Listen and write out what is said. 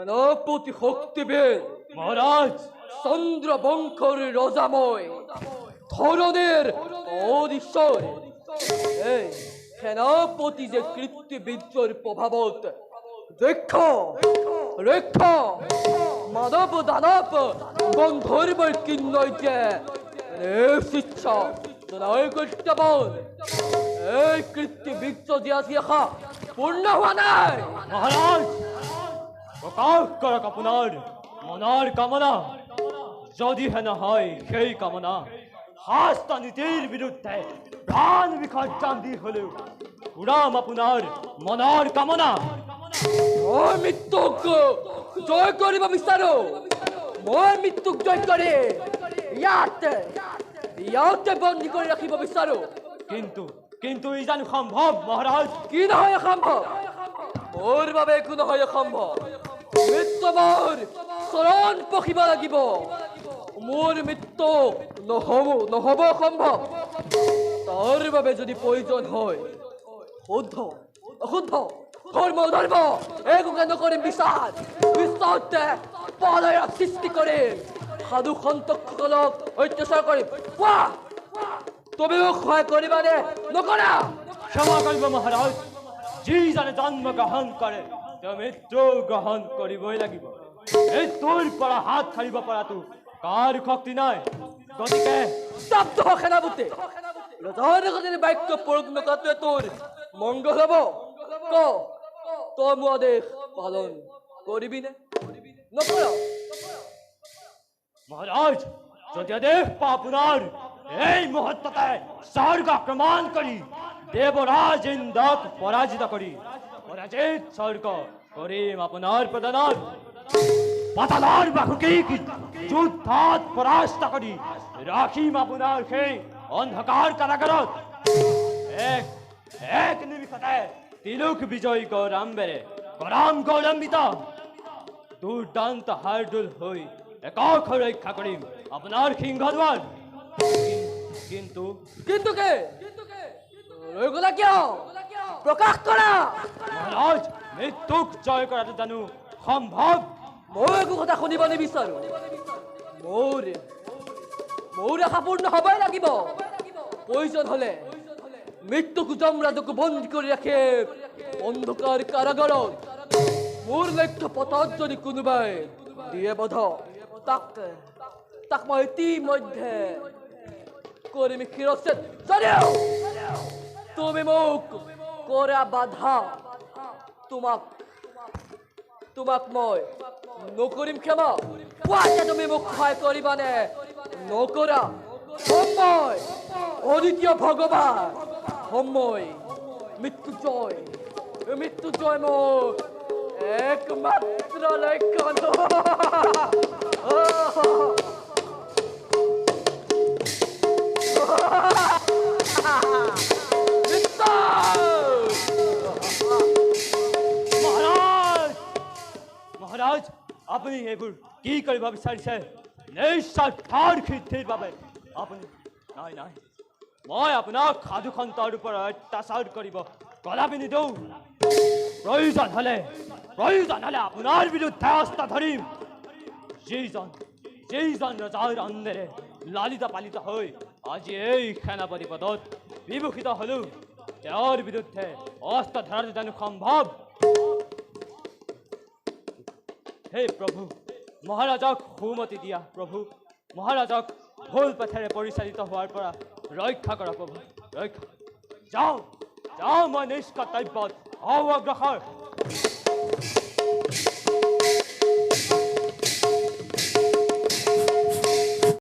সেনাপতি শক্তিবীর মহারাজ চন্দ্রবংশর রজাময় ধরনের অধীশ্বর এই সেনাপতি যে কৃত্যবিদ্যর প্রভাবত দেখ রেখ মানব দানব গন্ধর্বর কিন্নয়তে শিক্ষা নয় কর্তবন এই কৃত্যবিদ্য যে আসিয়া পূর্ণ হওয়া নাই মহারাজ প্রকাশ করক আপনার মনার কামনা যদি হেন হয় সেই কামনা হাস্তা নীতির বিরুদ্ধে প্রাণ বিসর্জন দিয়ে হলেও উড়াম আপনার মনার কামনা মই মৃত্যুক জয় কৰিব বিচাৰো মই মৃত্যুক জয় কৰি ইয়াতে বন্দী কৰি ৰাখিব বিচাৰো কিন্তু কিন্তু ই জানো সম্ভৱ মহাৰাজ কি নহয় সম্ভৱ মোৰ বাবে একো নহয় সম্ভৱ মৃত্যু মোৰ চৰণ পখিব লাগিব মোৰ মৃত্যু নহ'ব সম্ভৱ তাৰ বাবে যদি প্ৰয়োজন হয় শুদ্ধ অশুদ্ধ ধৰ্ম ধৰ্ম একোকে নকৰিম বিশ্বাস বিশ্বাসতে পদয়াৰ সৃষ্টি কৰিম সাধু সন্তসকলক অত্যাচাৰ কৰিম তুমিও সহায় কৰিবানে নকৰা ক্ষমা কৰিব মহাৰাজ যিজনে জন্ম গ্ৰহণ কৰে তেওঁ মৃত্যু গ্ৰহণ কৰিবই লাগিব মৃত্যুৰ পৰা হাত সাৰিব পৰাটো কাৰ শক্তি নাই গতিকে স্তব্ধ সেনাপতি ৰজনগতিৰ বাক্য প্ৰয়োগ নকৰাটোৱে তোৰ মংগল হ'ব ক তই মোৰ আদেশ পালন কৰিবিনে নকৰ মহাৰাজ যদি আদেশ পাওঁ আপোনাৰ এই মুহূৰ্ততে স্বৰ্গ আক্ৰমণ কৰি দেৱৰাজ ইন্দ্ৰক পৰাজিত কৰি পৰাজিত স্বৰ্গ কৰিম আপোনাৰ প্ৰদানত পাতালৰ বাহুকিক যুদ্ধত পৰাস্ত কৰি ৰাখিম আপোনাৰ সেই অন্ধকাৰ কাৰাগাৰত এক নিমিষতে তিলক বিজয় গৌৰাম্বেৰে কৰাম গৌৰম্বিত দুৰ্দান্ত হাৰদুল হৈ একক ৰক্ষা কৰিম আপোনাৰ সিংহদ্বাৰ কিন্তু কিন্তু কে ৰৈ গলা কিয় প্ৰকাশ কৰা মহাৰাজ মৃত্যুক জয় কৰাটো জানো সম্ভৱ মই একো কথা শুনিব নিবিচাৰো মোৰ আশা পূৰ্ণ হ'বই লাগিব প্ৰয়োজন হলে মৃত্যুক যমৰাজক বন্দী কৰি ৰাখে অন্ধকাৰ কাৰাগাৰত মোৰ লক্ষ্য পথত যদি কোনোবাই দিয়ে বধ তাক মই ইতিমধ্যে কৰিম শিৰচ্ছেদ যদিও তুমি মোক কৰা বাধা তোমাক মই নকৰিম ক্ষমা কোৱাতে তুমি মোক সহায় কৰিবানে নকৰা সময় অদ্বিতীয় ভগৱান সময় মৃত্যুঞ্জয় মোৰ একমাত্ৰ লক্ষণ মহাৰাজ আপুনি এইবোৰ কি কৰিব বিচাৰিছে নিস্বাৰ্থৰ সিদ্ধিৰ বাবে আপুনি নাই মই আপোনাক সাধু সন্তৰ ওপৰত অত্যাচাৰ কৰিব কদাপি নিদিওঁ প্ৰয়োজন হলে আপোনাৰ বিৰুদ্ধে অস্ত্ৰ ধৰিম যিজন ৰজাৰ অন্নেৰে লালিত পালিত হৈ আজি এই সেনাপতি পদত বিভূষিত হলো তেওঁৰ বিৰুদ্ধে অস্ত্ৰ ধৰাটো জানো সম্ভৱ হে প্ৰভু মহাৰাজক সুমতি দিয়া প্ৰভু মহাৰাজক ভুল পথেৰে পৰিচালিত হোৱাৰ পৰা ৰক্ষা কৰা প্ৰভু ৰক্ষা যাওঁ মই নিষ্কৰ্তব্যত অগ্ৰসৰ